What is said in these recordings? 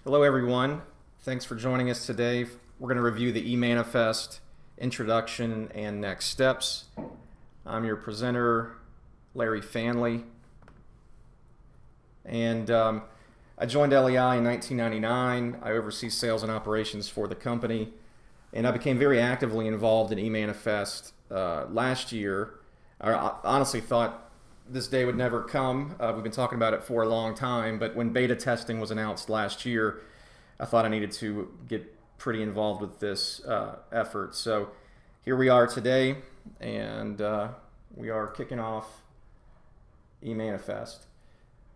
Hello everyone, thanks for joining us today. We're going to review the eManifest introduction and next steps. I'm your presenter, Larry Fanley, and I joined LEI in 1999. I oversee sales and operations for the company, and I became very actively involved in eManifest last year. I honestly thought this day would never come. We've been talking about it for a long time, but when beta testing was announced last year, I thought I needed to get pretty involved with this effort. So here we are today, and we are kicking off eManifest.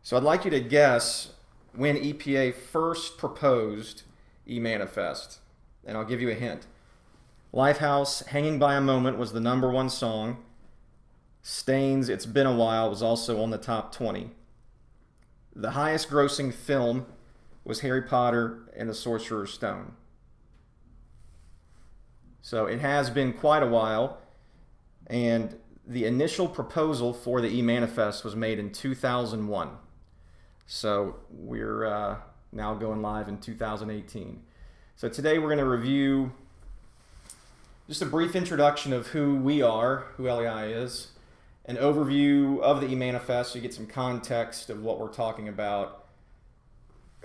So I'd like you to guess when EPA first proposed eManifest, and I'll give you a hint. Lifehouse, Hanging by a Moment was the #1 song. Stain's It's Been a While was also on the top 20. The highest grossing film was Harry Potter and the Sorcerer's Stone. So it has been quite a while, and the initial proposal for the eManifest was made in 2001. So we're now going live in 2018. So today we're going to review just a brief introduction of who we are, who LEI is, an overview of the eManifest so you get some context of what we're talking about,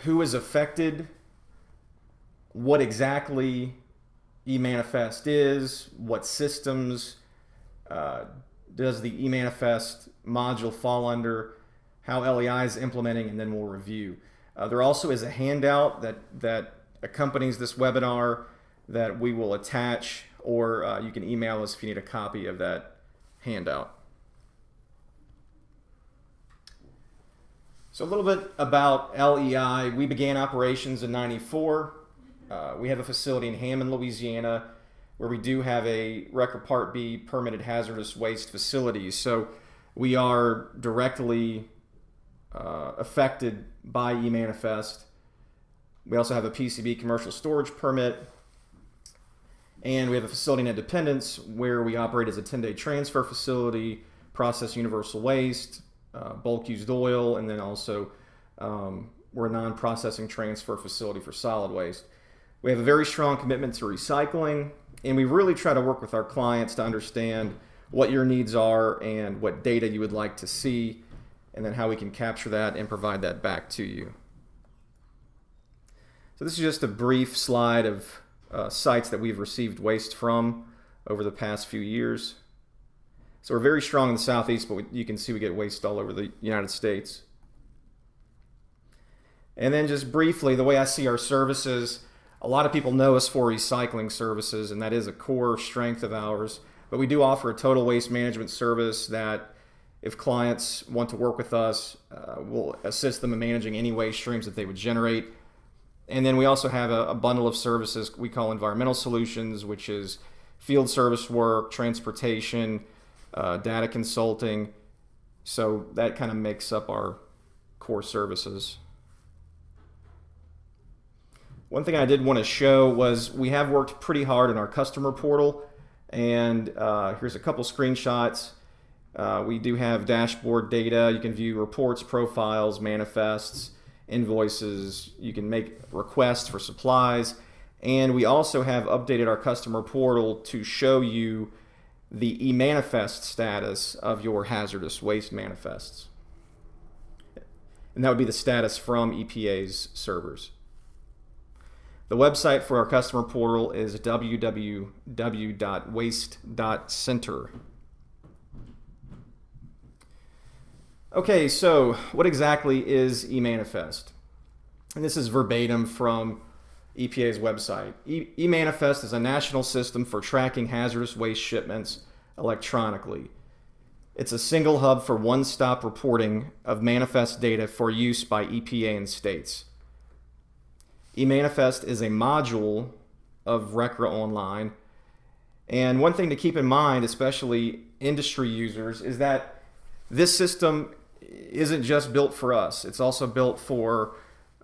who is affected, what exactly eManifest is, what systems does the eManifest module fall under, how LEI is implementing, and then we'll review. There also is a handout that accompanies this webinar that we will attach, or you can email us if you need a copy of that handout. So a little bit about LEI. We began operations in '94. We have a facility in Hammond, Louisiana, where we do have a Record Part B permitted hazardous waste facility. So we are directly affected by eManifest. We also have a PCB commercial storage permit, and we have a facility in Independence where we operate as a 10-day transfer facility, process universal waste, bulk used oil, and then also we're a non-processing transfer facility for solid waste. We have a very strong commitment to recycling, and we really try to work with our clients to understand what your needs are and what data you would like to see, and then how we can capture that and provide that back to you. So this is just a brief slide of sites that we've received waste from over the past few years. So we're very strong in the Southeast, but you can see we get waste all over the United States. And then just briefly, the way I see our services, a lot of people know us for recycling services, and that is a core strength of ours. But we do offer a total waste management service that if clients want to work with us, we'll assist them in managing any waste streams that they would generate. And then we also have a bundle of services we call environmental solutions, which is field service work, transportation, data consulting. So that kind of makes up our core services. One thing I did want to show was we have worked pretty hard in our customer portal, and here's a couple screenshots. We do have dashboard data. You can view reports, profiles, manifests, invoices. You can make requests for supplies, and we also have updated our customer portal to show you the eManifest status of your hazardous waste manifests. And that would be the status from EPA's servers. The website for our customer portal is www.waste.center. Okay, so what exactly is eManifest? And this is verbatim from EPA's website. eManifest is a national system for tracking hazardous waste shipments electronically. It's a single hub for one-stop reporting of manifest data for use by EPA and states. eManifest is a module of RCRA Online. And one thing to keep in mind, especially industry users, is that this system isn't just built for us. It's also built for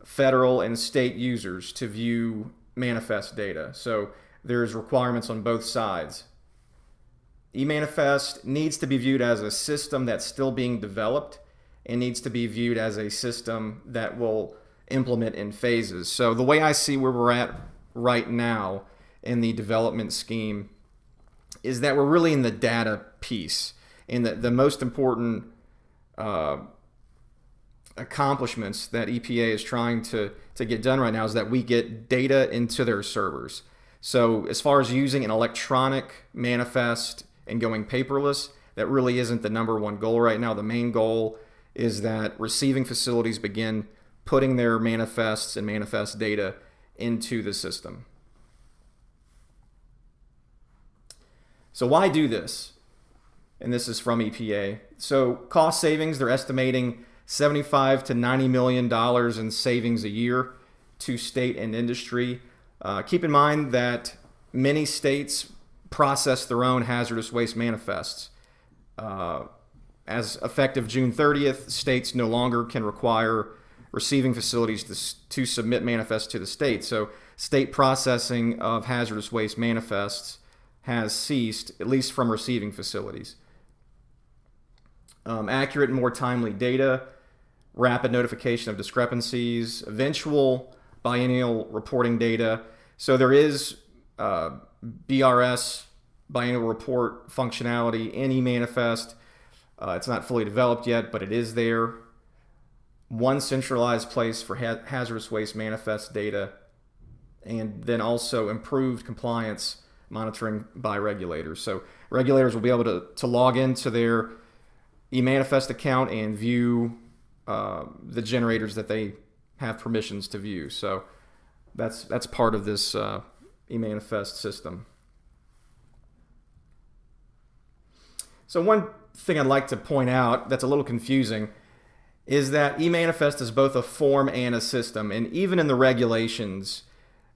federal and state users to view manifest data. So there's requirements on both sides. eManifest needs to be viewed as a system that's still being developed and needs to be viewed as a system that will implement in phases. So the way I see where we're at right now in the development scheme is that we're really in the data piece. And the most important accomplishments that EPA is trying to get done right now is that we get data into their servers. So as far as using an electronic manifest and going paperless, that really isn't the number one goal right now. The main goal is that receiving facilities begin putting their manifests and manifest data into the system. So why do this? And this is from EPA. So cost savings, they're estimating $75 to $90 million in savings a year to state and industry. Keep in mind that many states process their own hazardous waste manifests. As effective June 30th, states no longer can require receiving facilities to submit manifests to the state. So state processing of hazardous waste manifests has ceased, at least from receiving facilities. Accurate and more timely data, rapid notification of discrepancies, eventual biennial reporting data. So there is BRS, biennial report functionality in eManifest. It's not fully developed yet, but it is there. One centralized place for hazardous waste manifest data, and then also improved compliance monitoring by regulators. So regulators will be able to log into their eManifest account and view the generators that they have permissions to view. So that's part of this eManifest system. So one thing I'd like to point out that's a little confusing is that eManifest is both a form and a system. And even in the regulations,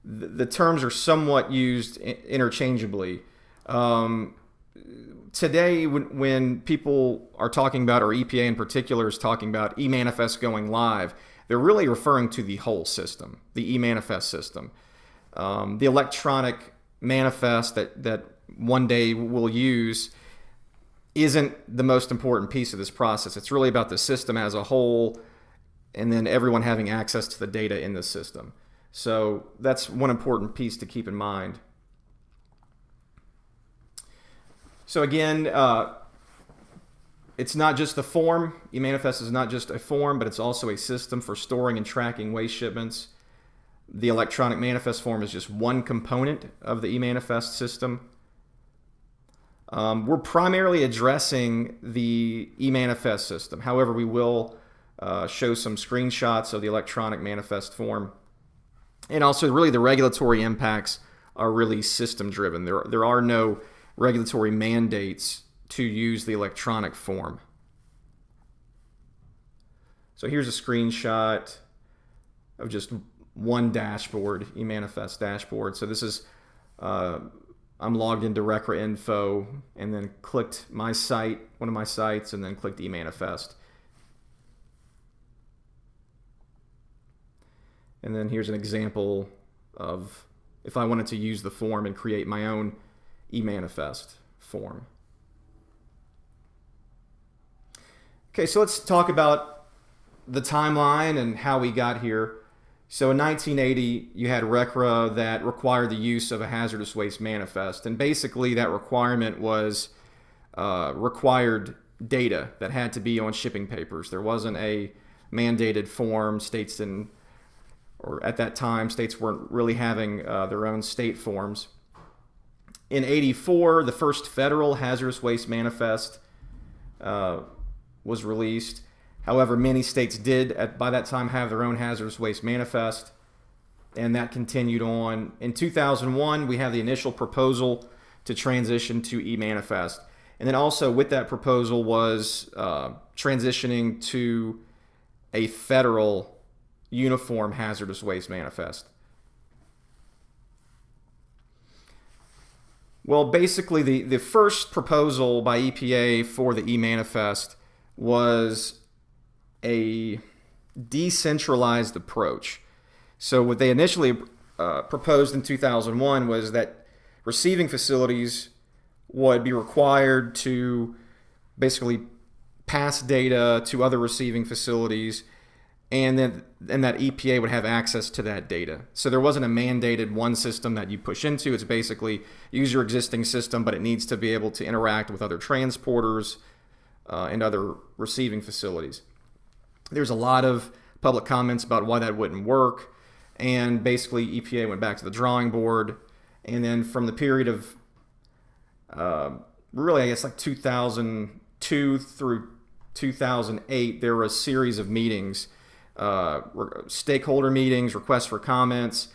the terms are somewhat used interchangeably. Today, when people are talking about, or EPA in particular is talking about eManifest going live, they're really referring to the whole system, the eManifest system. The electronic manifest that one day we'll use isn't the most important piece of this process. It's really about the system as a whole, and then everyone having access to the data in the system. So that's one important piece to keep in mind. So again, it's not just the form. eManifest is not just a form, but it's also a system for storing and tracking waste shipments. The electronic manifest form is just one component of the eManifest system. We're primarily addressing the eManifest system. However, we will show some screenshots of the electronic manifest form. And also, really, the regulatory impacts are really system-driven. There are no regulatory mandates to use the electronic form. So here's a screenshot of just one dashboard, eManifest dashboard. So this is, I'm logged into RCRAInfo and then clicked my site, one of my sites, and then clicked eManifest. And then here's an example of if I wanted to use the form and create my own eManifest form. Okay, so let's talk about the timeline and how we got here. So in 1980, you had RCRA that required the use of a hazardous waste manifest. And basically that requirement was required data that had to be on shipping papers. There wasn't a mandated form. States didn't, or at that time, states weren't really having their own state forms. In 84, the first federal hazardous waste manifest was released. However, many states did by that time have their own hazardous waste manifest, and that continued on. In 2001, we have the initial proposal to transition to eManifest. And then also with that proposal was transitioning to a federal uniform hazardous waste manifest. Well, basically the first proposal by EPA for the eManifest was a decentralized approach. So what they initially proposed in 2001 was that receiving facilities would be required to basically pass data to other receiving facilities, and that EPA would have access to that data. So there wasn't a mandated one system that you push into. It's basically use your existing system, but it needs to be able to interact with other transporters and other receiving facilities. There's a lot of public comments about why that wouldn't work, and basically EPA went back to the drawing board. And then from the period of really, I guess, like 2002 through 2008, there were a series of meetings, stakeholder meetings, requests for comments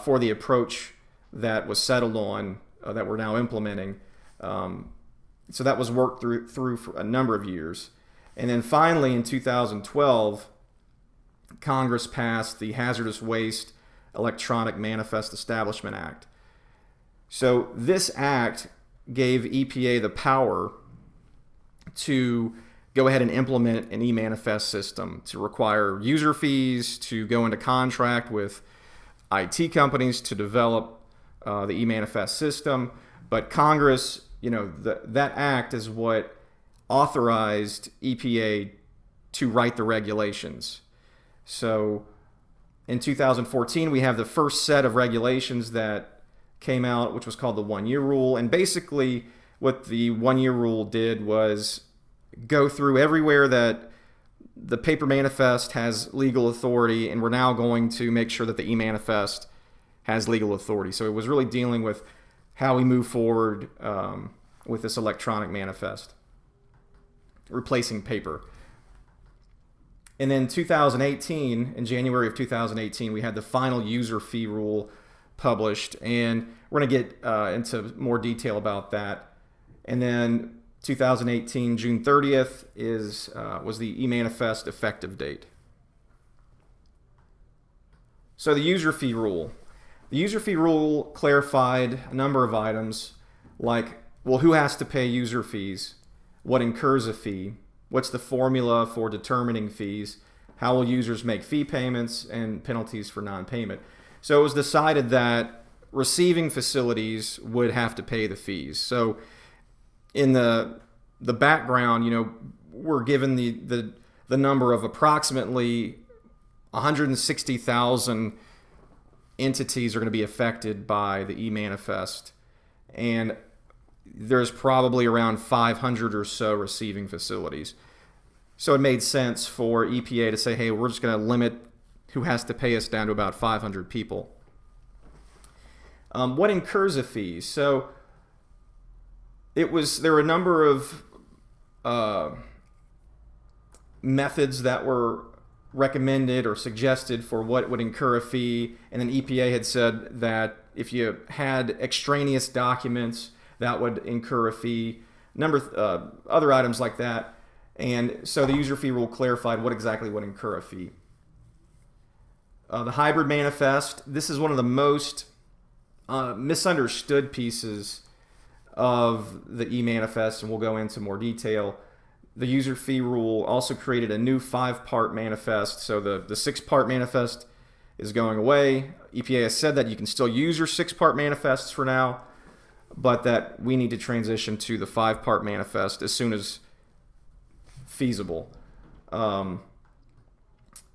for the approach that was settled on, that we're now implementing. So that was worked through for a number of years. And then finally in 2012, Congress passed the Hazardous Waste Electronic Manifest Establishment Act. So this act gave EPA the power to go ahead and implement an e-manifest system, to require user fees, to go into contract with IT companies to develop the e-manifest system. But Congress, that act is what authorized EPA to write the regulations. So in 2014, we have the first set of regulations that came out, which was called the one-year rule. And basically what the one-year rule did was go through everywhere that the paper manifest has legal authority, and we're now going to make sure that the e-manifest has legal authority. So it was really dealing with how we move forward with this electronic manifest, replacing paper. And then 2018, in January of 2018, we had the final user fee rule published, and we're going to get into more detail about that. And then 2018, June 30th was the e-manifest effective date. So the user fee rule. The user fee rule clarified a number of items like, well, who has to pay user fees? What incurs a fee? What's the formula for determining fees? How will users make fee payments and penalties for non-payment? So it was decided that receiving facilities would have to pay the fees. So in the background, we're given the number of approximately 160,000 entities are going to be affected by the e-manifest, and there's probably around 500 or so receiving facilities. So it made sense for EPA to say, hey, we're just going to limit who has to pay us down to about 500 people. What incurs a fee? So there were a number of methods that were recommended or suggested for what would incur a fee, and then EPA had said that if you had extraneous documents, that would incur a fee, other items like that. And so the user fee rule clarified what exactly would incur a fee. The hybrid manifest, this is one of the most misunderstood pieces of the e-manifest, and we'll go into more detail. The user fee rule also created a new 5-part manifest. So the 6-part manifest is going away. EPA has said that you can still use your 6-part manifests for now, but that we need to transition to the 5-part manifest as soon as feasible.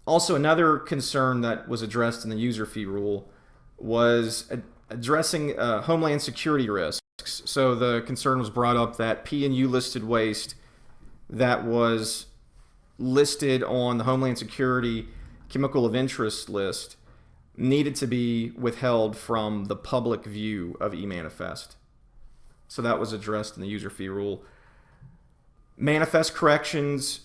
Also, another concern that was addressed in the user fee rule was addressing homeland security risks. So the concern was brought up that P&U listed waste that was listed on the Homeland Security Chemical of Interest list needed to be withheld from the public view of e-manifest. So that was addressed in the user fee rule. Manifest corrections.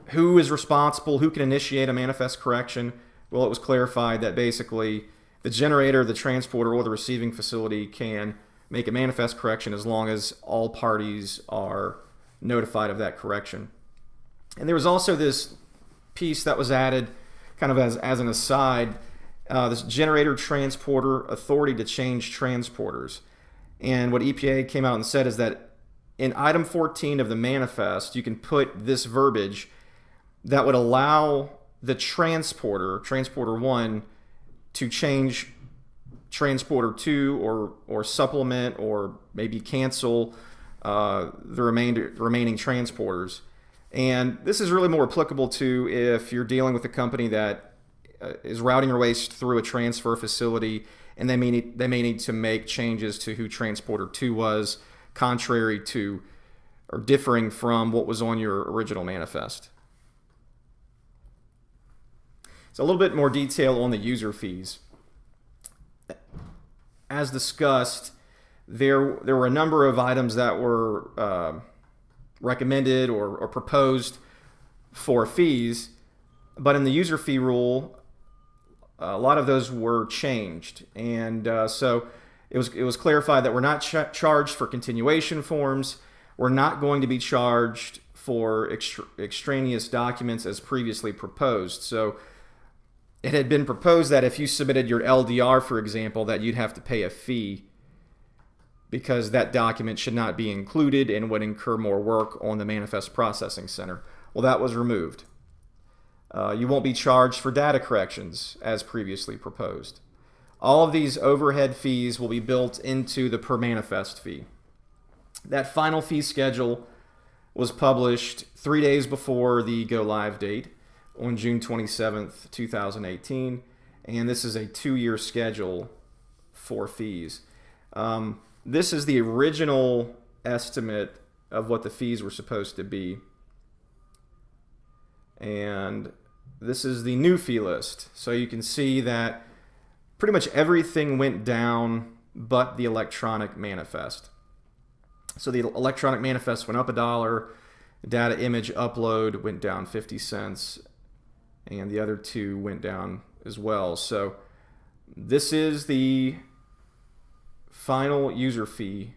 Who is responsible? Who can initiate a manifest correction? Well, it was clarified that basically the generator, the transporter, or the receiving facility can make a manifest correction as long as all parties are notified of that correction. And there was also this piece that was added kind of as an aside, this generator transporter authority to change transporters. And what EPA came out and said is that in item 14 of the manifest, you can put this verbiage that would allow the transporter 1, to change transporter 2 or supplement or maybe cancel the remaining transporters. And this is really more applicable to if you're dealing with a company that is routing your waste through a transfer facility, and they may need to make changes to who transporter 2 was, contrary to or differing from what was on your original manifest. So a little bit more detail on the user fees. As discussed, there were a number of items that were recommended or proposed for fees, but in the user fee rule, a lot of those were changed, and so it was clarified that we're not charged for continuation forms. We're not going to be charged for extraneous documents as previously proposed. So it had been proposed that if you submitted your LDR, for example, that you'd have to pay a fee because that document should not be included and would incur more work on the Manifest Processing Center. Well, that was removed. You won't be charged for data corrections as previously proposed. All of these overhead fees will be built into the per manifest fee. That final fee schedule was published 3 days before the go live date on June 27th, 2018, and this is a 2-year schedule for fees. This is the original estimate of what the fees were supposed to be, and this is the new fee list. So you can see that pretty much everything went down but the electronic manifest. So the electronic manifest went up $1, data image upload went down 50 cents, and the other two went down as well. So this is the final user fee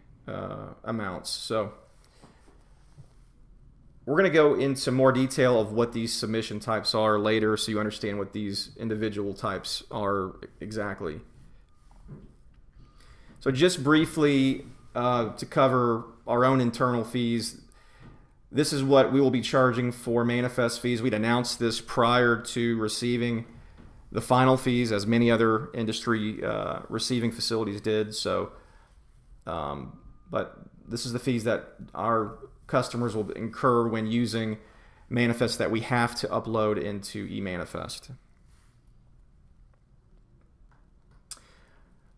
amounts. So we're going to go into more detail of what these submission types are later so you understand what these individual types are exactly. So just briefly to cover our own internal fees, this is what we will be charging for manifest fees. We'd announced this prior to receiving the final fees, as many other industry receiving facilities did. So, but this is the fees that our customers will incur when using manifests that we have to upload into eManifest.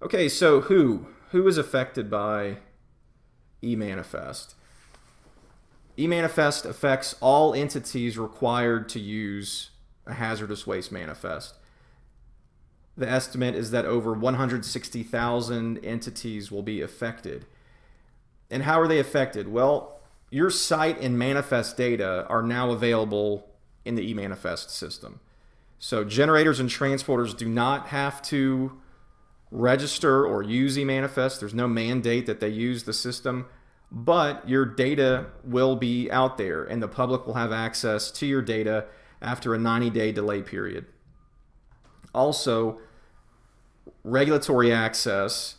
Okay, so who is affected by eManifest? eManifest affects all entities required to use a hazardous waste manifest. The estimate is that over 160,000 entities will be affected. And how are they affected? Well, your site and manifest data are now available in the eManifest system. So generators and transporters do not have to register or use eManifest. There's no mandate that they use the system, but your data will be out there and the public will have access to your data after a 90-day delay period. Also, regulatory access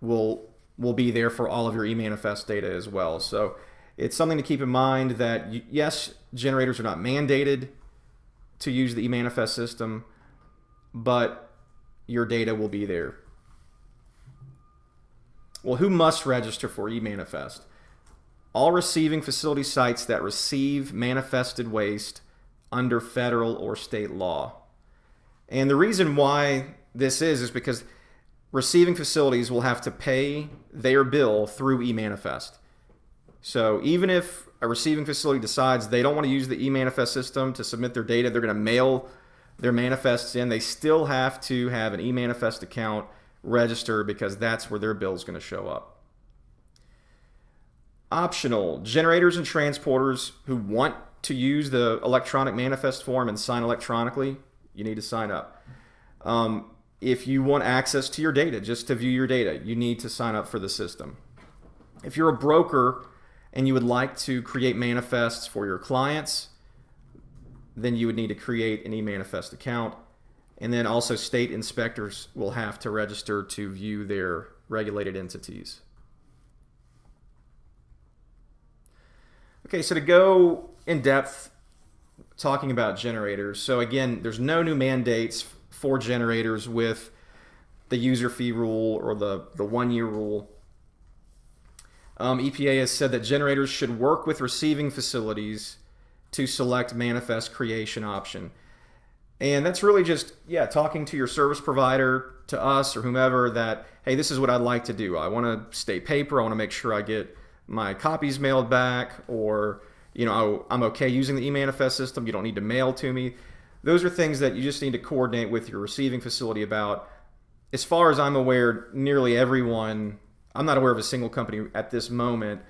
will be there for all of your eManifest data as well. So it's something to keep in mind that, yes, generators are not mandated to use the eManifest system, but your data will be there. Well, who must register for eManifest? All receiving facility sites that receive manifested waste under federal or state law. And the reason why this is because receiving facilities will have to pay their bill through eManifest. So even if a receiving facility decides they don't want to use the eManifest system to submit their data, they're going to mail their manifests in, they still have to have an eManifest account register because that's where their bill is going to show up. Optional, generators and transporters who want to use the electronic manifest form and sign electronically, you need to sign up. If you want access to your data, just to view your data, you need to sign up for the system. If you're a broker and you would like to create manifests for your clients, then you would need to create an eManifest account. And then also state inspectors will have to register to view their regulated entities. Okay, so to go in depth talking about generators. So again, there's no new mandates for generators with the user fee rule or the 1-year rule. EPA has said that generators should work with receiving facilities to select manifest creation option. And that's really just, talking to your service provider, to us or whomever, that, hey, this is what I'd like to do. I want to stay paper. I want to make sure I get my copies mailed back, or, I'm okay using the e-manifest system. You don't need to mail to me. Those are things that you just need to coordinate with your receiving facility about. As far as I'm aware, nearly everyone, I'm not aware of a single company at this moment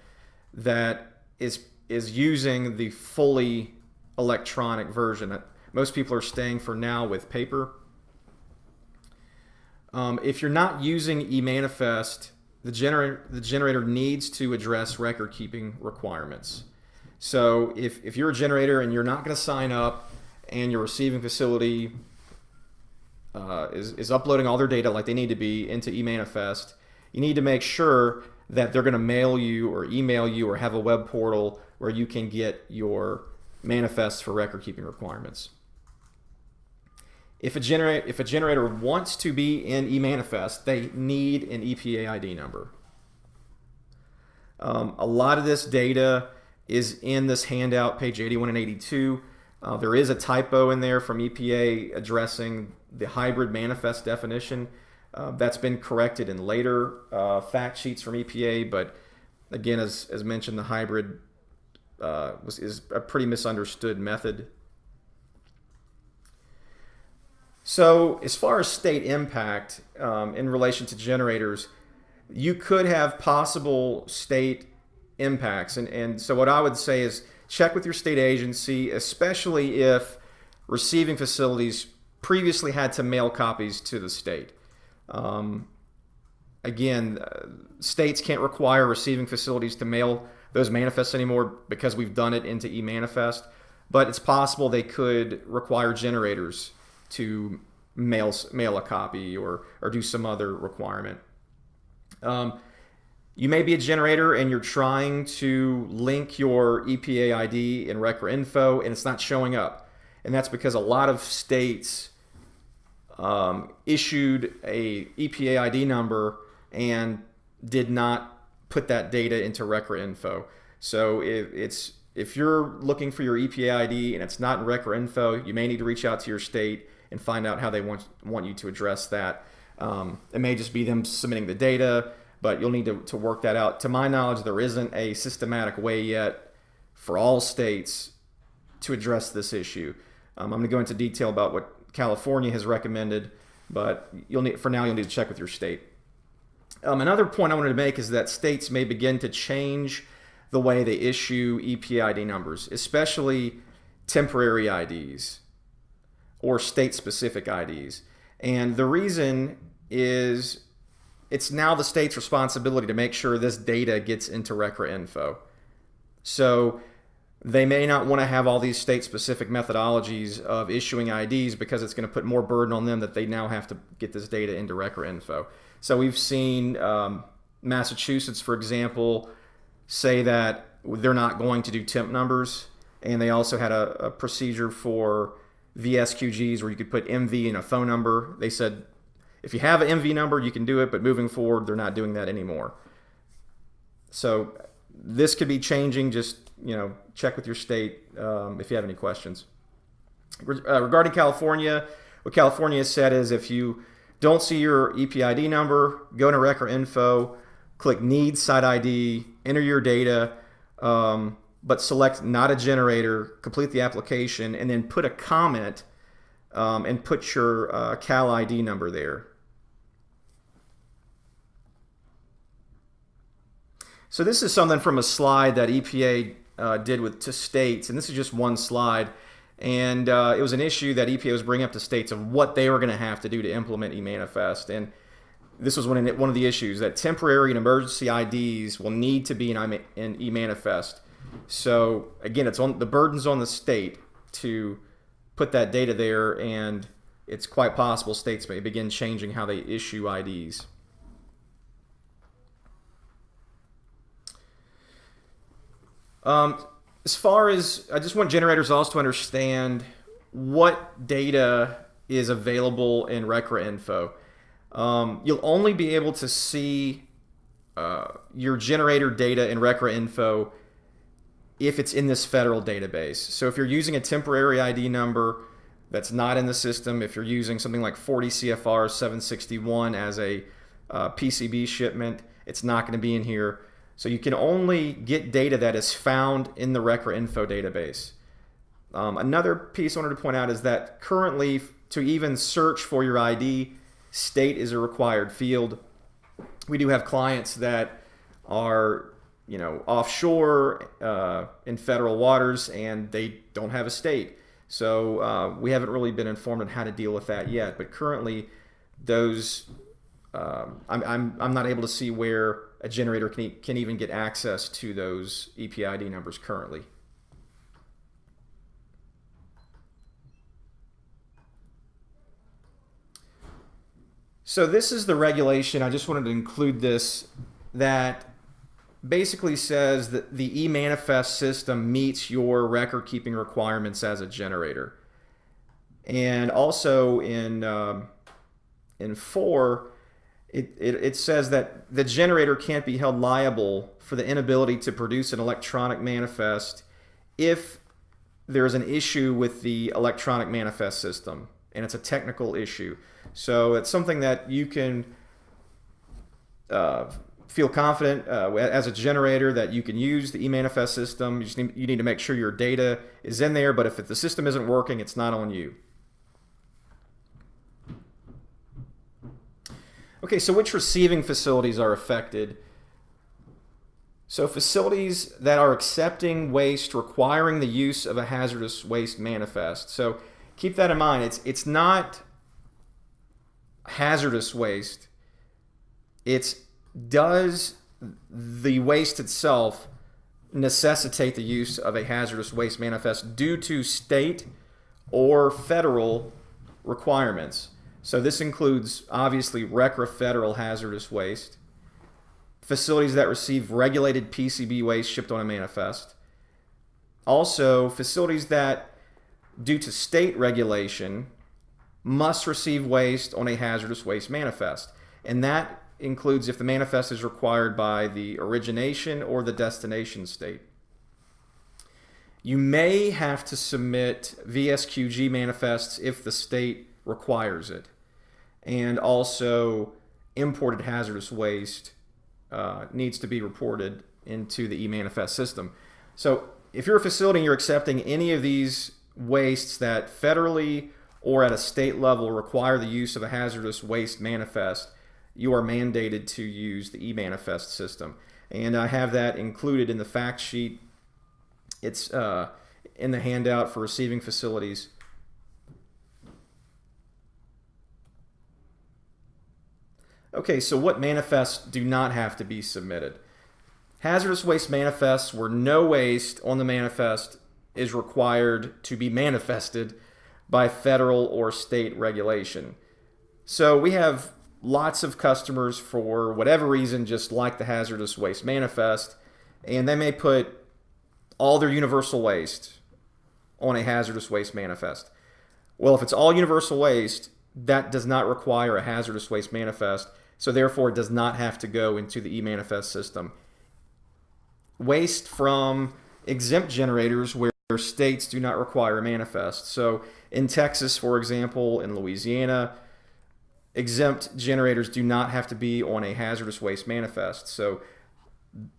that is using the fully electronic version. Most people are staying for now with paper. If you're not using eManifest, the generator needs to address record keeping requirements. So if you're a generator and you're not going to sign up, and your receiving facility is uploading all their data like they need to be into eManifest, you need to make sure that they're going to mail you or email you or have a web portal where you can get your manifests for record keeping requirements. If a generator wants to be in eManifest, they need an EPA ID number. A lot of this data is in this handout, page 81 and 82. There is a typo in there from EPA addressing the hybrid manifest definition. That's been corrected in later fact sheets from EPA, but again, as mentioned, the hybrid is a pretty misunderstood method. So as far as state impact in relation to generators, you could have possible state impacts. And so what I would say is check with your state agency, especially if receiving facilities previously had to mail copies to the state. Again, states can't require receiving facilities to mail those manifests anymore because we've done it into eManifest, but it's possible they could require generators to mail a copy or do some other requirement. You may be a generator and you're trying to link your EPA ID in RCRAInfo and it's not showing up. And that's because a lot of states issued a EPA ID number and did not put that data into RCRAInfo. So if you're looking for your EPA ID and it's not in RCRAInfo, you may need to reach out to your state and find out how they want you to address that. It may just be them submitting the data, but you'll need to work that out. To my knowledge, there isn't a systematic way yet for all states to address this issue. I'm going to go into detail about what California has recommended, but for now you'll need to check with your state. Another point I wanted to make is that states may begin to change the way they issue EPA ID numbers, especially temporary IDs or state-specific IDs. And the reason is it's now the state's responsibility to make sure this data gets into RCRAInfo. So they may not want to have all these state-specific methodologies of issuing IDs because it's going to put more burden on them that they now have to get this data into RCRAInfo. So we've seen Massachusetts, for example, say that they're not going to do temp numbers, and they also had a procedure for VSQGs where you could put MV in a phone number. They said if you have an MV number, you can do it, but moving forward, they're not doing that anymore. So this could be changing. Just check with your state if you have any questions. Regarding California, what California has said is if you don't see your EPID number, go to RCRAInfo, click Need Site ID, enter your data, but select Not a Generator, complete the application, and then put a comment and put your Cal ID number there. So this is something from a slide that EPA did to states, and this is just one slide. And it was an issue that EPA was bringing up to states of what they were going to have to do to implement eManifest. And this was one of the issues, that temporary and emergency IDs will need to be in eManifest. So again, the burden's on the state to put that data there, and it's quite possible states may begin changing how they issue IDs. As far as, I just want generators also to understand what data is available in RCRAInfo. You'll only be able to see your generator data in RCRAInfo if it's in this federal database. So if you're using a temporary ID number that's not in the system, if you're using something like 40 CFR 761 as a PCB shipment, it's not going to be in here. So you can only get data that is found in the RCRAInfo database. Another piece I wanted to point out is that currently, to even search for your ID, state is a required field. We do have clients that are, offshore in federal waters, and they don't have a state. So we haven't really been informed on how to deal with that yet. But currently, those I'm not able to see where a generator can even get access to those EPID numbers currently. So this is the regulation. I just wanted to include this, that basically says that the eManifest system meets your record keeping requirements as a generator. And also in 4, it says that the generator can't be held liable for the inability to produce an electronic manifest if there's an issue with the electronic manifest system, and it's a technical issue. So it's something that you can feel confident as a generator that you can use the eManifest system. You need to make sure your data is in there, but if the system isn't working, it's not on you. Okay, so which receiving facilities are affected? So facilities that are accepting waste requiring the use of a hazardous waste manifest. So keep that in mind. It's not hazardous waste. It's does the waste itself necessitate the use of a hazardous waste manifest due to state or federal requirements. So this includes obviously RCRA federal hazardous waste, facilities that receive regulated PCB waste shipped on a manifest, also facilities that due to state regulation must receive waste on a hazardous waste manifest. And that includes if the manifest is required by the origination or the destination state. You may have to submit VSQG manifests if the state requires it. And also imported hazardous waste needs to be reported into the eManifest system. So if you're a facility and you're accepting any of these wastes that federally or at a state level require the use of a hazardous waste manifest, you are mandated to use the eManifest system. And I have that included in the fact sheet. It's in the handout for receiving facilities. Okay, so what manifests do not have to be submitted? Hazardous waste manifests where no waste on the manifest is required to be manifested by federal or state regulation. So we have lots of customers, for whatever reason, just like the hazardous waste manifest, and they may put all their universal waste on a hazardous waste manifest. Well, if it's all universal waste, that does not require a hazardous waste manifest, so therefore it does not have to go into the eManifest system. Waste from exempt generators where states do not require a manifest. So in Texas, for example, in Louisiana, exempt generators do not have to be on a hazardous waste manifest. So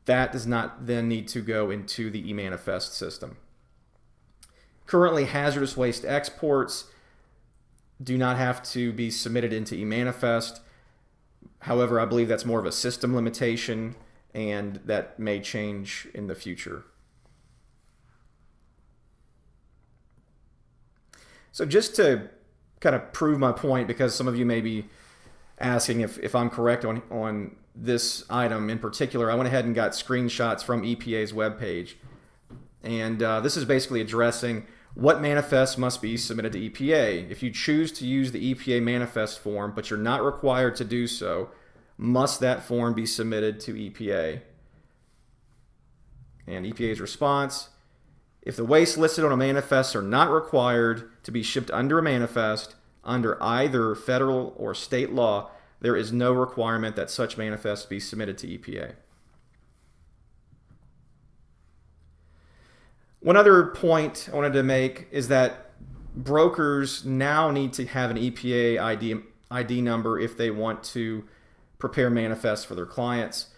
that does not then need to go into the eManifest system. Currently, hazardous waste exports do not have to be submitted into eManifest. However, I believe that's more of a system limitation, and that may change in the future. So just to kind of prove my point, because some of you may be asking if I'm correct on this item in particular, I went ahead and got screenshots from EPA's webpage. And this is basically addressing what manifests must be submitted to EPA. If you choose to use the EPA manifest form, but you're not required to do so, must that form be submitted to EPA? And EPA's response: if the waste listed on a manifest are not required to be shipped under a manifest under either federal or state law, there is no requirement that such manifest be submitted to EPA. One other point I wanted to make is that brokers now need to have an EPA ID number if they want to prepare manifests for their clients.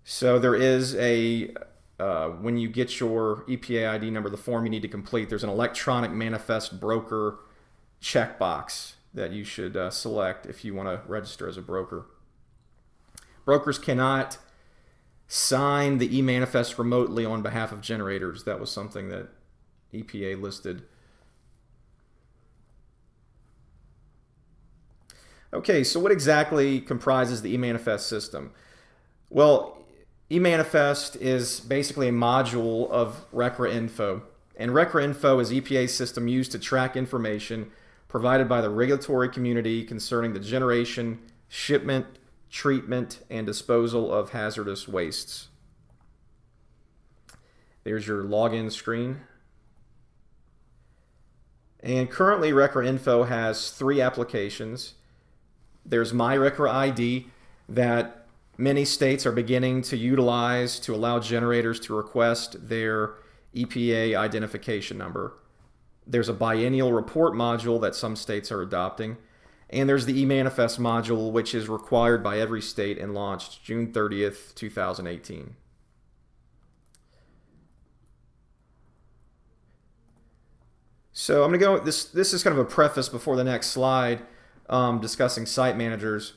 So there is when you get your EPA ID number, the form you need to complete, there's an electronic manifest broker checkbox that you should select if you want to register as a broker. Brokers cannot sign the e-manifest remotely on behalf of generators. That was something that EPA listed. Okay, so what exactly comprises the e-manifest system? Well, e-manifest is basically a module of RCRAInfo, and RCRAInfo is EPA's system used to track information provided by the regulatory community concerning the generation, shipment, treatment, and disposal of hazardous wastes. There's your login screen. And currently RCRAInfo has 3 applications. There's My RCRA ID that many states are beginning to utilize to allow generators to request their EPA identification number. There's a biennial report module that some states are adopting. And there's the e-manifest module, which is required by every state and launched June 30th, 2018. So I'm going to go, this is kind of a preface before the next slide, discussing site managers.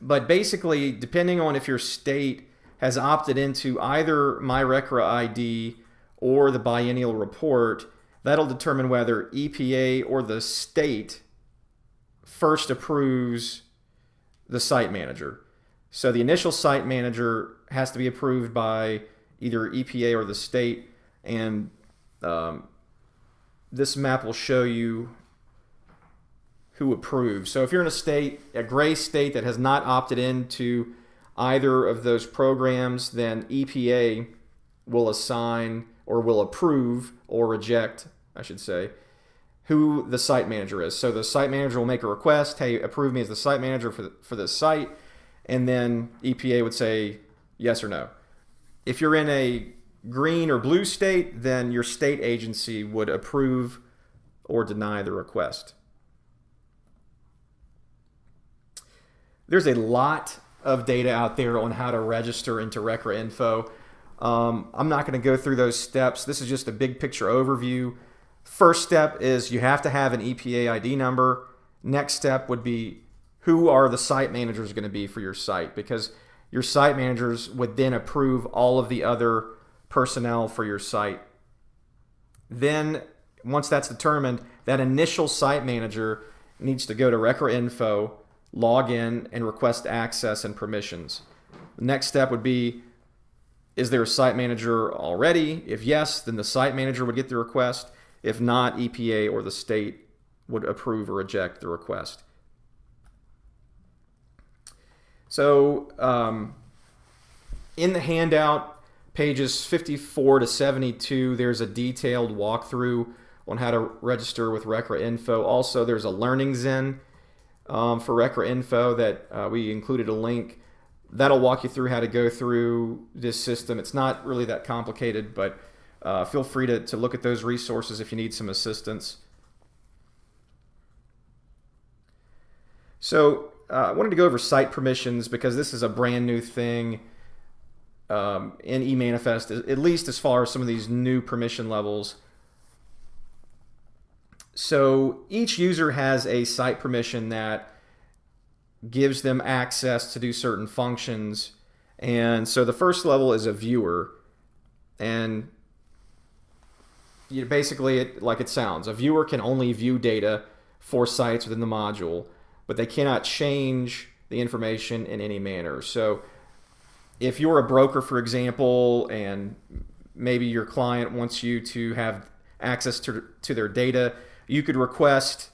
But basically, depending on if your state has opted into either My RCRA ID or the biennial report, that'll determine whether EPA or the state first approves the site manager. So the initial site manager has to be approved by either EPA or the state, and this map will show you who approves. So if you're in a state, a gray state that has not opted into either of those programs, then EPA will assign or will approve or reject, I should say, who the site manager is. So the site manager will make a request, hey, approve me as the site manager for this site, and then EPA would say yes or no. If you're in a green or blue state, then your state agency would approve or deny the request. There's a lot of data out there on how to register into RCRAInfo. I'm not going to go through those steps. This is just a big picture overview. First step is you have to have an EPA ID number. Next step would be who are the site managers going to be for your site, because your site managers would then approve all of the other personnel for your site. Then once that's determined, that initial site manager needs to go to RCRAInfo, log in, and request access and permissions. The next step would be, is there a site manager already? If yes, then the site manager would get the request. If not, EPA or the state would approve or reject the request. So in the handout, pages 54 to 72, there's a detailed walkthrough on how to register with RCRAInfo. Also, there's a Learning Zen for RCRAInfo that we included a link. That'll walk you through how to go through this system. It's not really that complicated, but feel free to look at those resources if you need some assistance. So I wanted to go over site permissions because this is a brand new thing in eManifest, at least as far as some of these new permission levels. So each user has a site permission that gives them access to do certain functions. And so the first level is a viewer. And basically, like it sounds, a viewer can only view data for sites within the module, but they cannot change the information in any manner. So if you're a broker, for example, and maybe your client wants you to have access to their data, you could request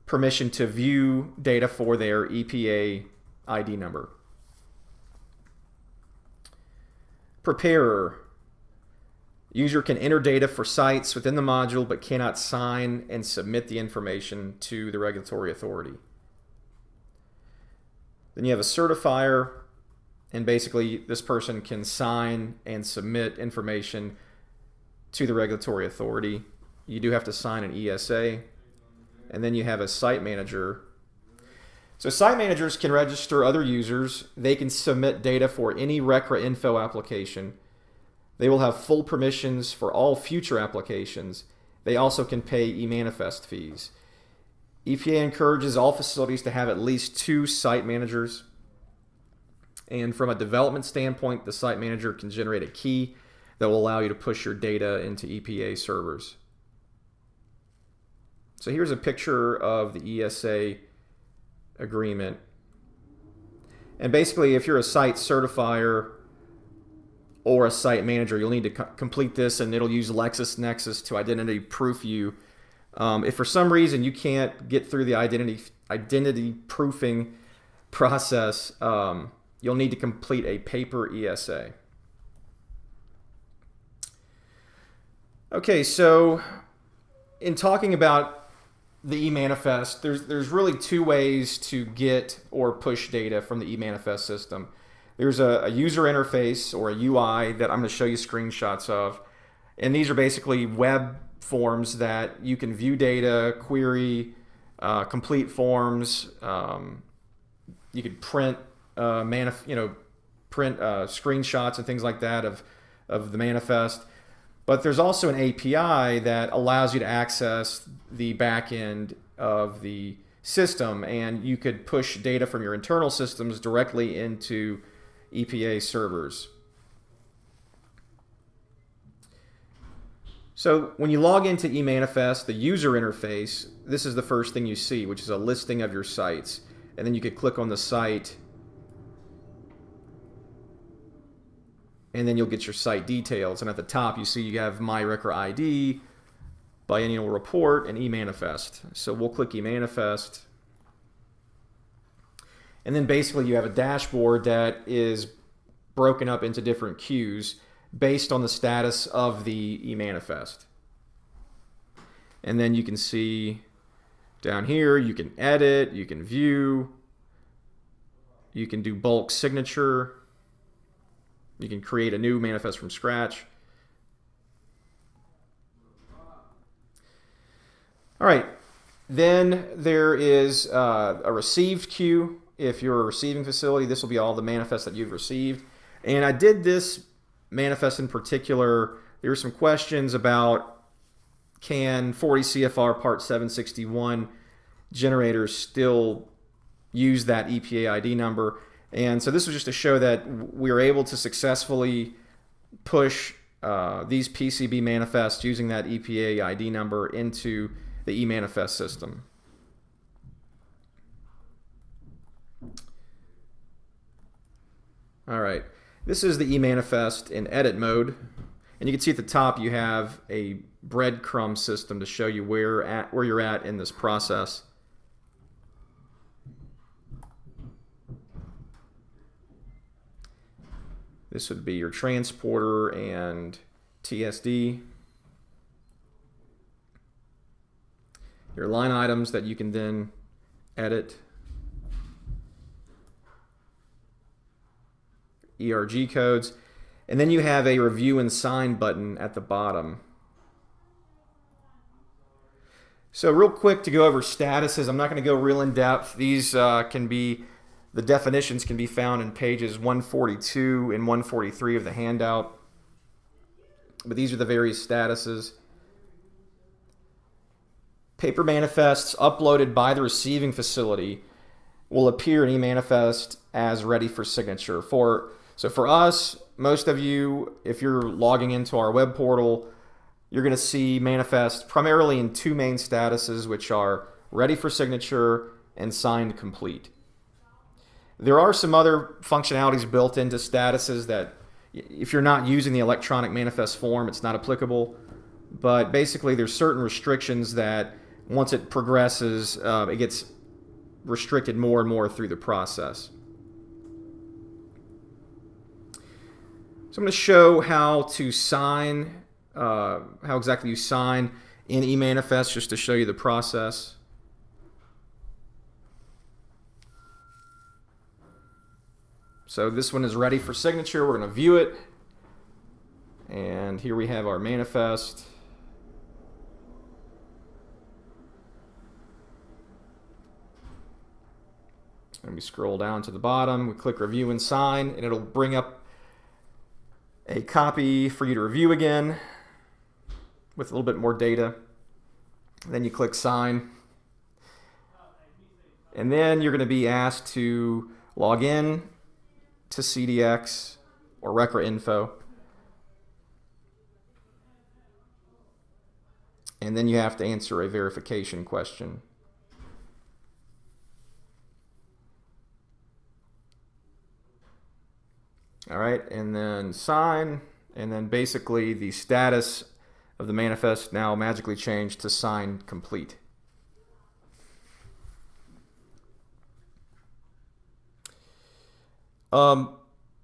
permission to view data for their EPA ID number. Preparer. User can enter data for sites within the module but cannot sign and submit the information to the regulatory authority. Then you have a certifier, and basically this person can sign and submit information to the regulatory authority. You do have to sign an ESA. And then you have a site manager. So site managers can register other users. They can submit data for any RCRAInfo application. They will have full permissions for all future applications. They also can pay e-manifest fees. EPA encourages all facilities to have at least 2 site managers. And from a development standpoint, the site manager can generate a key that will allow you to push your data into EPA servers. So here's a picture of the ESA agreement. And basically, if you're a site certifier or a site manager, you'll need to complete this, and it'll use LexisNexis to identity proof you. If for some reason you can't get through the identity proofing process, you'll need to complete a paper ESA. Okay, so in talking about the e-manifest, there's really 2 ways to get or push data from the e-manifest system. There's a user interface, or a UI, that I'm going to show you screenshots of. And these are basically web forms that you can view data, query, complete forms. You could print screenshots and things like that of the manifest. But there's also an API that allows you to access the back end of the system, and you could push data from your internal systems directly into EPA servers. So when you log into eManifest, the user interface, this is the first thing you see, which is a listing of your sites. And then you could click on the site, and then you'll get your site details. And at the top, you see you have My RCRA ID, Biennial Report, and eManifest. So we'll click eManifest. And then basically you have a dashboard that is broken up into different queues based on the status of the eManifest. And then you can see down here, you can edit, you can view, you can do bulk signature, you can create a new manifest from scratch. All right, then there is a received queue. If you're a receiving facility, this will be all the manifests that you've received. And I did this manifest in particular. There were some questions about, can 40 CFR Part 761 generators still use that EPA ID number? And so this was just to show that we were able to successfully push these PCB manifests using that EPA ID number into the eManifest system. All right, this is the eManifest in edit mode. And you can see at the top you have a breadcrumb system to show you where you're at in this process. This would be your transporter and TSD. Your line items that you can then edit. ERG codes. And then you have a review and sign button at the bottom. So real quick to go over statuses, I'm not going to go real in depth. These the definitions can be found in pages 142 and 143 of the handout. But these are the various statuses. Paper manifests uploaded by the receiving facility will appear in eManifest as ready for signature. So for us, most of you, if you're logging into our web portal, you're going to see manifest primarily in 2 main statuses, which are ready for signature and signed complete. There are some other functionalities built into statuses that if you're not using the electronic manifest form, it's not applicable. But basically there's certain restrictions that once it progresses, it gets restricted more and more through the process. So I'm going to show how to sign, how exactly you sign in eManifest, just to show you the process. So this one is ready for signature. We're going to view it. And here we have our manifest. And we scroll down to the bottom. We click review and sign, and it'll bring up a copy for you to review again with a little bit more data. Then you click sign. And then you're going to be asked to log in to CDX or RCRAInfo. And then you have to answer a verification question. All right, and then sign, and then basically the status of the manifest now magically changed to sign complete.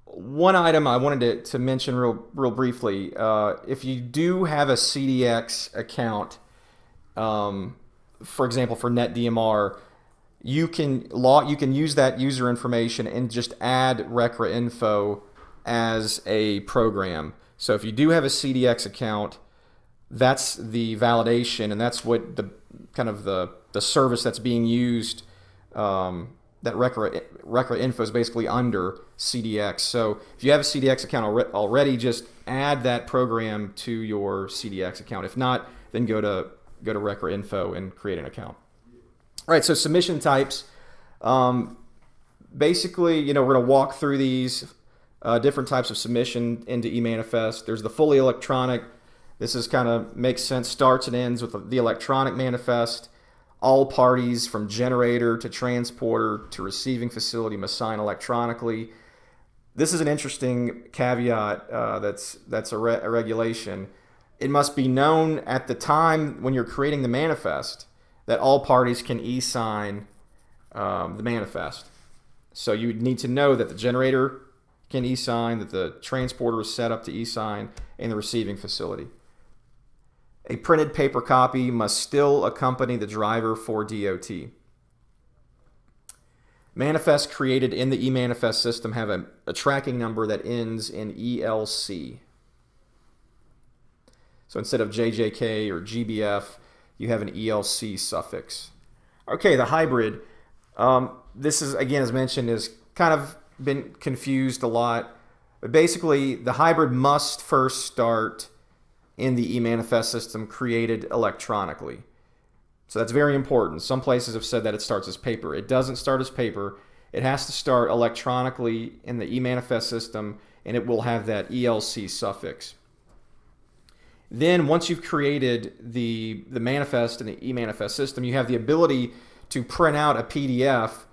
One item I wanted to mention real briefly, if you do have a CDX account, for example, for NetDMR, you can use that user information and just add RCRAInfo as a program. So if you do have a CDX account, that's the validation, and that's what the kind of the service that's being used. That RCRAInfo is basically under CDX. So if you have a CDX account already, just add that program to your CDX account. If not, then go to RCRAInfo and create an account. All right, so submission types. Basically, we're going to walk through these different types of submission into eManifest. There's the fully electronic. This is kind of makes sense, starts and ends with the electronic manifest. All parties from generator to transporter to receiving facility must sign electronically. This is an interesting caveat that's a regulation. It must be known at the time when you're creating the manifest that all parties can e-sign the manifest. So you need to know that the generator can e-sign, that the transporter is set up to e-sign, and the receiving facility. A printed paper copy must still accompany the driver for DOT. Manifests created in the eManifest system have a tracking number that ends in ELC. So instead of JJK or GBF, you have an ELC suffix. Okay, the hybrid. This is, again, as mentioned, is kind of been confused a lot. But basically, the hybrid must first start in the eManifest system created electronically. So that's very important. Some places have said that it starts as paper. It doesn't start as paper. It has to start electronically in the eManifest system, and it will have that ELC suffix. Then once you've created the manifest in the eManifest system, you have the ability to print out a PDF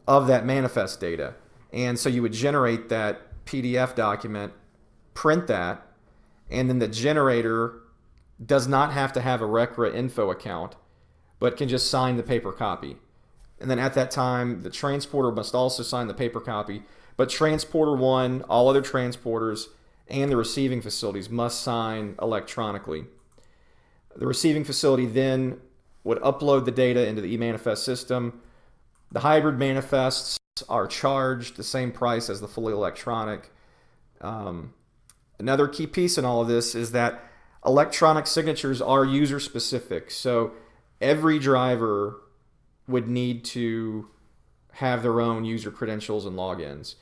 of that manifest data. And so you would generate that PDF document, print that, and then the generator does not have to have a RCRAInfo account, but can just sign the paper copy. And then at that time, the transporter must also sign the paper copy, but transporter 1, all other transporters, and the receiving facilities must sign electronically. The receiving facility then would upload the data into the eManifest system. The hybrid manifests are charged the same price as the fully electronic. Another key piece in all of this is that electronic signatures are user specific. So every driver would need to have their own user credentials and logins.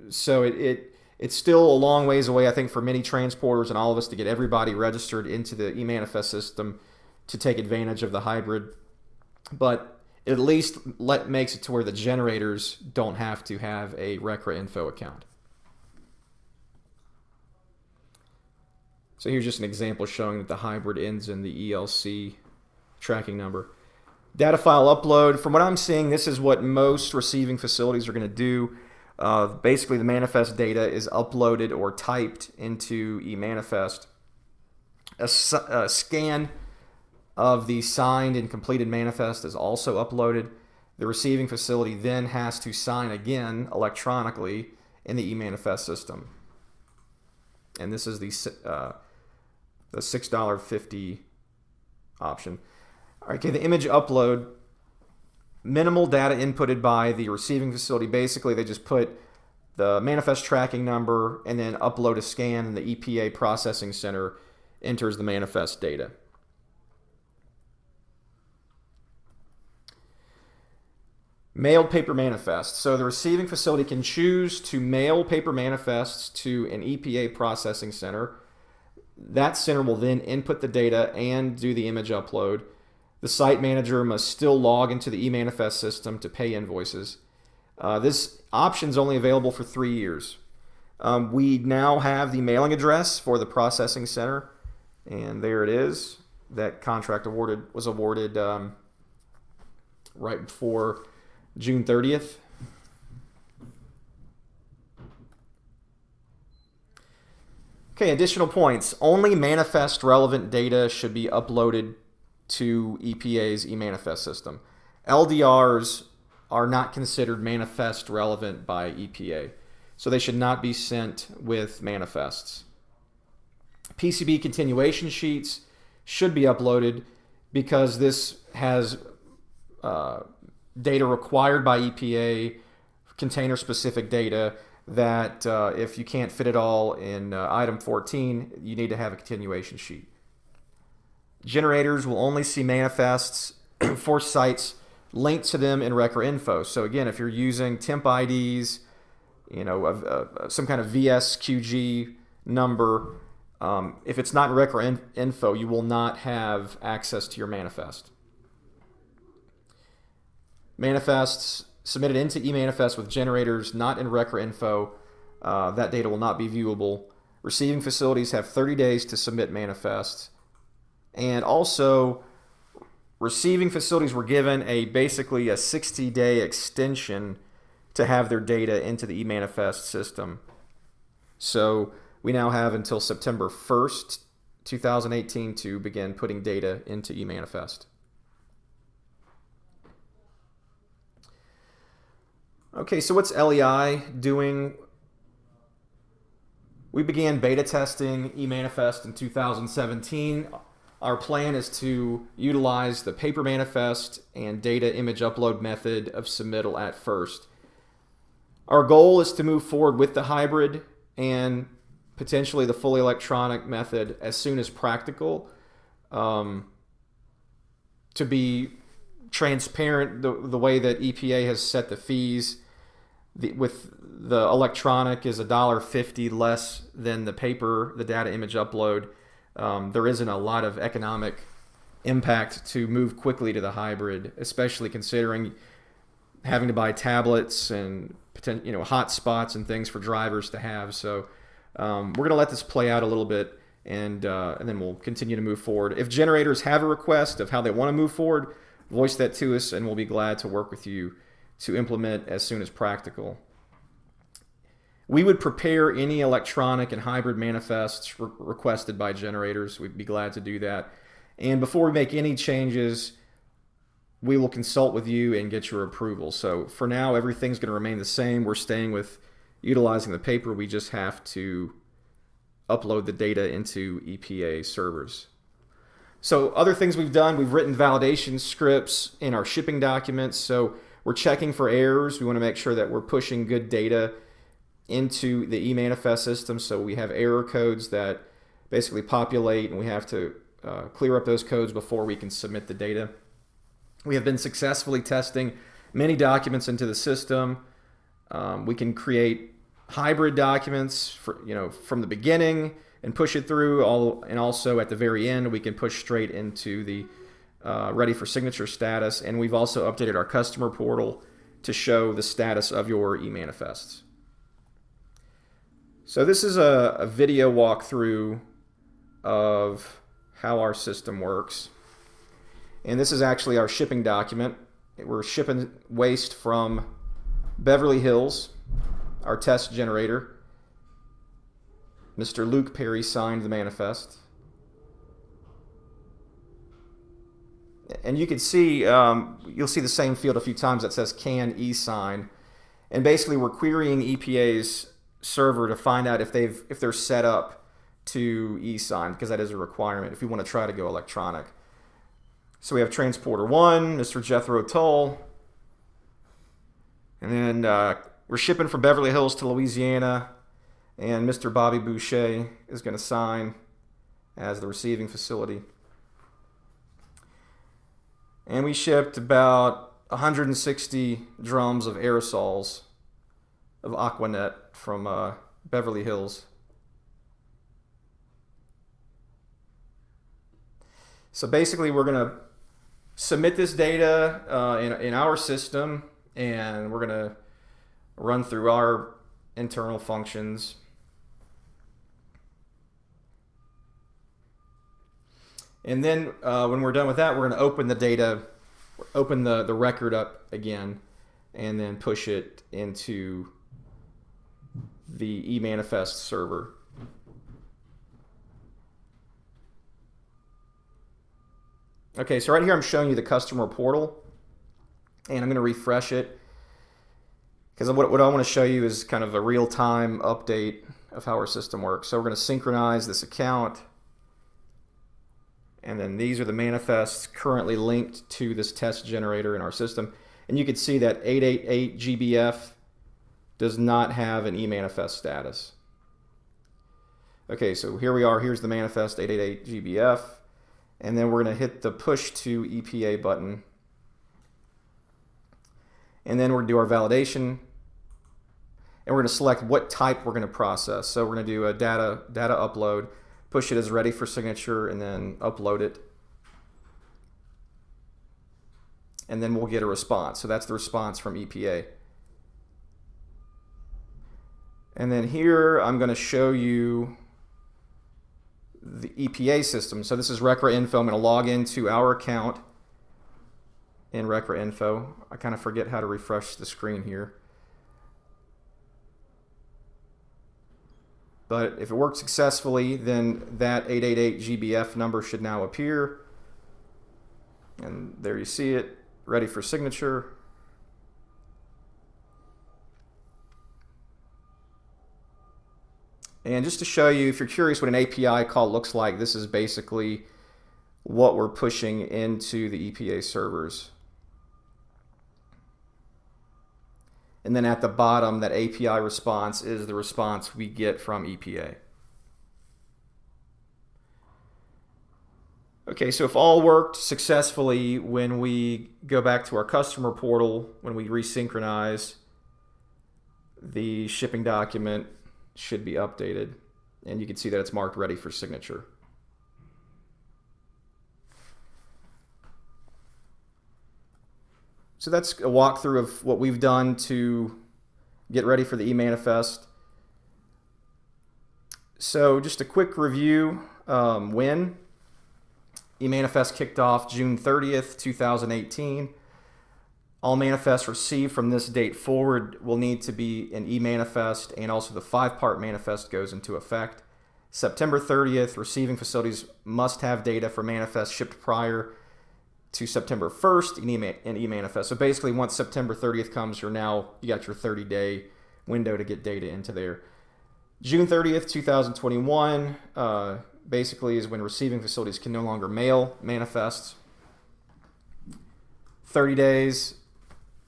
So it's still a long ways away, I think, for many transporters and all of us to get everybody registered into the eManifest system to take advantage of the hybrid. But it at least makes it to where the generators don't have to have a RCRAInfo account. So here's just an example showing that the hybrid ends in the ELC tracking number. Data file upload. From what I'm seeing, this is what most receiving facilities are going to do. Basically, the manifest data is uploaded or typed into eManifest. A scan of the signed and completed manifest is also uploaded. The receiving facility then has to sign again electronically in the eManifest system. And this is the $6.50 option. Okay, the image upload. minimal data inputted by the receiving facility. Basically, they just put the manifest tracking number and then upload a scan, and the EPA processing center enters the manifest data. Mailed paper manifests. So the receiving facility can choose to mail paper manifests to an EPA processing center. That center will then input the data and do the image upload. The site manager must still log into the eManifest system to pay invoices. This option is only available for 3 years. We now have the mailing address for the processing center, and there it is. That contract was awarded right before June 30th. Okay, additional points. Only manifest relevant data should be uploaded to EPA's eManifest system. LDRs are not considered manifest relevant by EPA, so they should not be sent with manifests. PCB continuation sheets should be uploaded because this has data required by EPA, container-specific data, that if you can't fit it all in item 14, you need to have a continuation sheet. Generators will only see manifests for sites linked to them in RCRAInfo. So again, if you're using temp IDs, some kind of VSQG number, if it's not in RCRAInfo, you will not have access to your manifest. Manifests submitted into eManifest with generators not in RCRAInfo, that data will not be viewable. Receiving facilities have 30 days to submit manifests. And also, receiving facilities were given basically a 60-day extension to have their data into the eManifest system. So we now have until September 1st, 2018 to begin putting data into eManifest. Okay, so what's LEI doing? We began beta testing eManifest in 2017. Our plan is to utilize the paper manifest and data image upload method of submittal at first. Our goal is to move forward with the hybrid and potentially the fully electronic method as soon as practical. To be transparent, the way that EPA has set the fees, with the electronic is $1.50 less than the paper, the data image upload. There isn't a lot of economic impact to move quickly to the hybrid, especially considering having to buy tablets and hotspots and things for drivers to have. So we're going to let this play out a little bit, and then we'll continue to move forward. If generators have a request of how they want to move forward, voice that to us, and we'll be glad to work with you to implement as soon as practical. We would prepare any electronic and hybrid manifests requested by generators. We'd be glad to do that. And before we make any changes, we will consult with you and get your approval. So for now, everything's going to remain the same. We're staying with utilizing the paper. We just have to upload the data into EPA servers. So other things we've done, we've written validation scripts in our shipping documents. So we're checking for errors. We want to make sure that we're pushing good data into the eManifest system. So we have error codes that basically populate, and we have to clear up those codes before we can submit the data. We have been successfully testing many documents into the system. We can create hybrid documents from the beginning and push it through, and also at the very end we can push straight into the ready for signature status. And we've also updated our customer portal to show the status of your eManifests. So this is a video walkthrough of how our system works. And this is actually our shipping document. We're shipping waste from Beverly Hills, our test generator. Mr. Luke Perry signed the manifest. And you can see, you'll see the same field a few times that says can e-sign. And basically we're querying EPA's server to find out if they're set up to e-sign, because that is a requirement if we want to try to go electronic. So we have transporter 1, Mr. Jethro Tull, And then we're shipping from Beverly Hills to Louisiana, and Mr. Bobby Boucher is going to sign as the receiving facility. And we shipped about 160 drums of aerosols of Aquanet from Beverly Hills. So basically we're going to submit this data in our system, and we're going to run through our internal functions. And then when we're done with that, we're going to open the data, open the record up again, and then push it into the eManifest server. Okay, so right here I'm showing you the customer portal, and I'm going to refresh it because what I want to show you is kind of a real-time update of how our system works. So we're going to synchronize this account, and then these are the manifests currently linked to this test generator in our system. And you can see that 888 GBF does not have an eManifest status. Okay, so here we are. Here's the manifest 888 GBF. And then we're going to hit the push to EPA button. And then we're going to do our validation. And we're going to select what type we're going to process. So we're going to do a data upload, push it as ready for signature, and then upload it. And then we'll get a response. So that's the response from EPA. And then here I'm going to show you the EPA system. So this is RCRAInfo. I'm going to log into our account in RCRAInfo. I kind of forget how to refresh the screen here. But if it worked successfully, then that 888 GBF number should now appear. And there you see it, ready for signature. And just to show you, if you're curious what an API call looks like, this is basically what we're pushing into the EPA servers. And then at the bottom, that API response is the response we get from EPA. Okay, so if all worked successfully, when we go back to our customer portal, when we resynchronize, the shipping document should be updated, and you can see that it's marked ready for signature. So that's a walkthrough of what we've done to get ready for the eManifest. So just a quick review. When eManifest kicked off June 30th, 2018. All manifests received from this date forward will need to be an eManifest, and also the 5-part manifest goes into effect. September 30th, receiving facilities must have data for manifests shipped prior to September 1st in eManifest. So basically, once September 30th comes, you got your 30-day window to get data into there. June 30th, 2021, basically is when receiving facilities can no longer mail manifests. 30 days.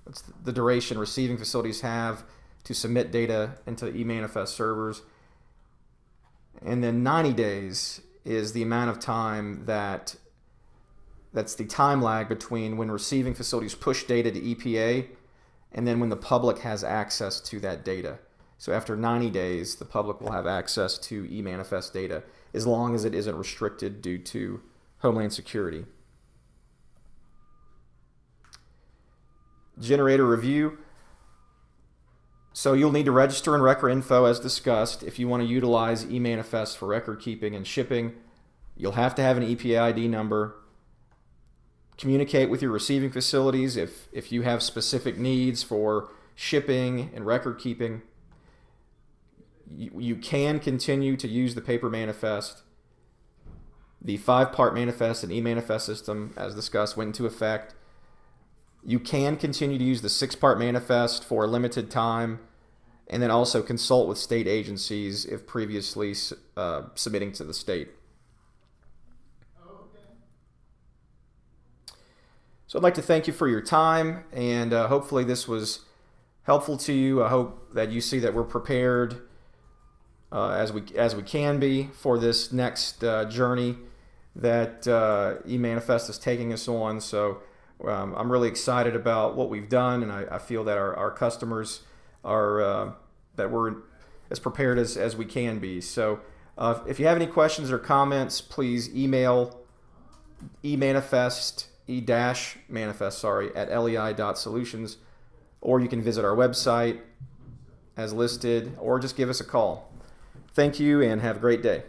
That's the duration receiving facilities have to submit data into the eManifest servers. And then 90 days is the amount of time that's the time lag between when receiving facilities push data to EPA and then when the public has access to that data. So after 90 days, the public will have access to eManifest data as long as it isn't restricted due to Homeland Security. Generator review. So you'll need to register in RCRAInfo as discussed. If you want to utilize eManifest for record keeping and shipping, you'll have to have an EPA ID number. Communicate with your receiving facilities if you have specific needs for shipping and record keeping. You can continue to use the paper manifest. The 5-part manifest and eManifest system, as discussed, went into effect. You can continue to use the 6-part manifest for a limited time, and then also consult with state agencies if previously submitting to the state. So I'd like to thank you for your time, and hopefully this was helpful to you. I hope that you see that we're prepared as we can be for this next journey that eManifest is taking us on. So I'm really excited about what we've done, and I feel that our customers are that we're as prepared as we can be. So if you have any questions or comments, please email eManifest at lei.solutions, or you can visit our website as listed, or just give us a call. Thank you and have a great day.